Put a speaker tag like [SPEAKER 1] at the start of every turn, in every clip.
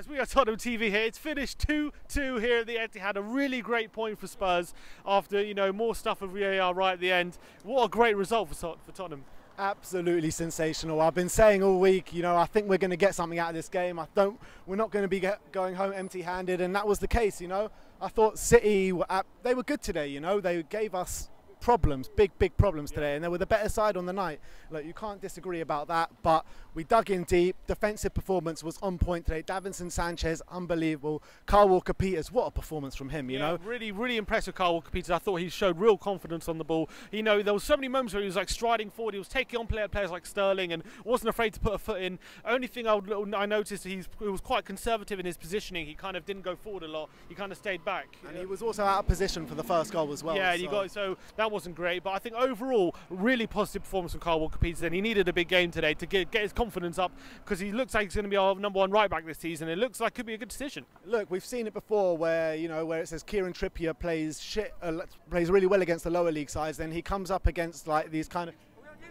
[SPEAKER 1] we are Tottenham TV here. It's finished 2-2 here at the Etihad. A really great point for Spurs after, you know, more stuff of VAR right at the end. What a great result for Tottenham.
[SPEAKER 2] Absolutely sensational. I've been saying all week, you know, I think we're going to get something out of this game. We're not going to be going home empty-handed, and that was the case, you know. I thought City, they were good today, you know. They gave us problems, big problems today, and they were the better side on the night. Look, you can't disagree about that, but we dug in deep. Defensive performance was on point today. Davinson Sanchez, unbelievable. Kyle Walker-Peters, what a performance from him, you know.
[SPEAKER 1] Really impressed with Kyle Walker-Peters. I thought he showed real confidence on the ball. You know, there was so many moments where he was like striding forward. He was taking on players like Sterling and wasn't afraid to put a foot in. Only thing I noticed, he was quite conservative in his positioning. He kind of didn't go forward a lot. He kind of stayed back.
[SPEAKER 2] And he was also out of position for the first goal as well.
[SPEAKER 1] Yeah, so that wasn't great. But I think overall, really positive performance from Kyle Walker-Peters, and he needed a big game today to get his confidence up, because he looks like he's going to be our #1 right back this season. It looks like it could be a good decision.
[SPEAKER 2] Look, we've seen it before where, you know, where it says Kieran Trippier plays really well against the lower league sides, then he comes up against like these kind of...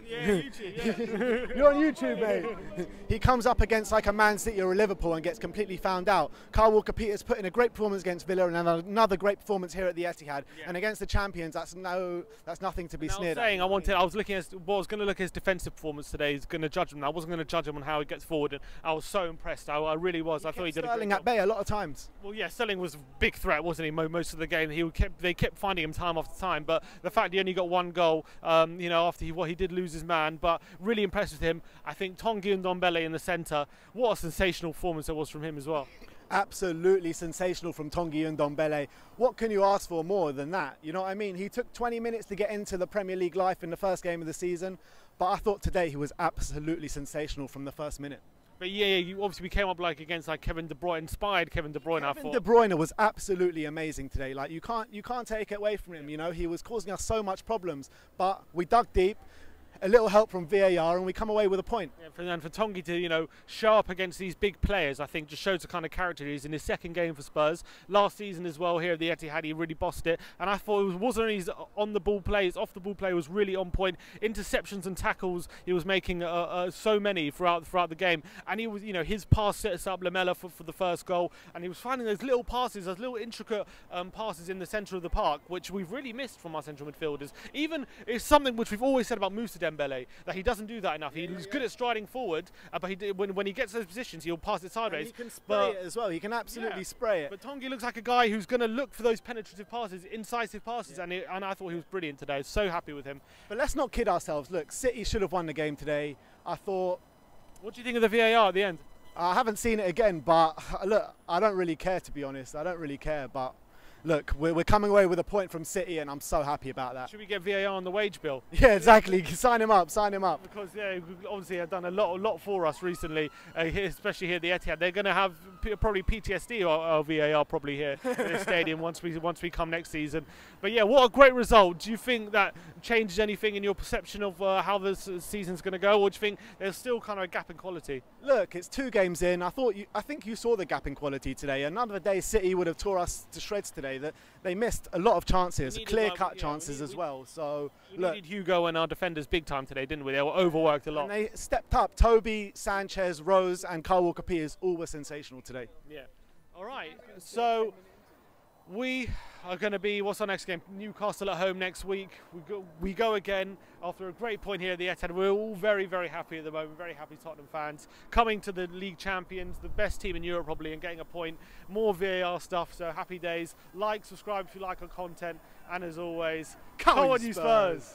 [SPEAKER 1] Yeah, YouTube, yeah.
[SPEAKER 2] You're on YouTube, mate. He comes up against like a Man City or a Liverpool and gets completely found out. Kyle Walker-Peters put in a great performance against Villa and another great performance here at the Etihad. Yeah. And against the champions, that's nothing to be sneered at.
[SPEAKER 1] I was looking at what was going to look at his defensive performance today. He's going to judge him. I wasn't going to judge him on how he gets forward, and I was so impressed. I really was. I thought he did
[SPEAKER 2] Sterling
[SPEAKER 1] a
[SPEAKER 2] at bay a lot of times.
[SPEAKER 1] Well, yeah, Sterling was a big threat, wasn't he? Most of the game, they kept finding him time after time. But the fact he only got one goal, you know, after he did lose his man, but really impressed with him. I think Tanguy Ndombele in the centre, what a sensational performance it was from him as well.
[SPEAKER 2] Absolutely sensational from Tanguy Ndombele. What can you ask for more than that? You know what I mean? He took 20 minutes to get into the Premier League life in the first game of the season, but I thought today he was absolutely sensational from the first minute.
[SPEAKER 1] But yeah, obviously we came up like against like Kevin De Bruyne, inspired Kevin De Bruyne.
[SPEAKER 2] Kevin De Bruyne was absolutely amazing today. Like you can't take it away from him. You know, he was causing us so much problems, but we dug deep. A little help from VAR and we come away with a point.
[SPEAKER 1] Yeah, and for Tanguy to, you know, show up against these big players, I think just shows the kind of character he is in his second game for Spurs. Last season as well here at the Etihad, he really bossed it. And I thought it wasn't only his on-the-ball play, his off-the-ball play was really on point. Interceptions and tackles, he was making so many throughout the game. And he was, you know, his pass set us up Lamela for the first goal. And he was finding those little passes, those little intricate passes in the centre of the park, which we've really missed from our central midfielders. Even it's something which we've always said about Moussa Dembele, that he doesn't do that enough. He's good at striding forward, but when he gets those positions, he'll pass it sideways.
[SPEAKER 2] And he can spray it as well. He can absolutely spray it.
[SPEAKER 1] But Tanguy looks like a guy who's going to look for those penetrative passes, incisive passes, and I thought he was brilliant today. I was so happy with him.
[SPEAKER 2] But let's not kid ourselves. Look, City should have won the game today. I thought...
[SPEAKER 1] What do you think of the VAR at the end?
[SPEAKER 2] I haven't seen it again, but look, I don't really care, to be honest. I don't really care, but... Look, we're coming away with a point from City, and I'm so happy about that.
[SPEAKER 1] Should we get VAR on the wage bill?
[SPEAKER 2] Yeah, exactly. Sign him up. Sign him up.
[SPEAKER 1] Because yeah, obviously they've done a lot for us recently, especially here at the Etihad. They're going to have probably PTSD or VAR probably here at the stadium once we come next season. But yeah, what a great result. Do you think that changes anything in your perception of how this season's going to go, or do you think there's still kind of a gap in quality?
[SPEAKER 2] Look, it's 2 games in. I think you saw the gap in quality today. Another day, City would have tore us to shreds today. That they missed a lot of chances, clear-cut chances as well. So
[SPEAKER 1] we needed Hugo and our defenders big time today, didn't we? They were overworked a lot.
[SPEAKER 2] And they stepped up. Toby, Sanchez, Rose, and Kyle Walker-Peters all were sensational today.
[SPEAKER 1] Yeah. All right. So we are going to be, what's our next game? Newcastle at home next week. We go again after a great point here at the Etihad. We're all very happy at the moment, very happy Tottenham fans. Coming to the league champions, the best team in Europe probably, and getting a point. More VAR stuff, so happy days. Like, subscribe if you like our content, and as always, come on you Spurs!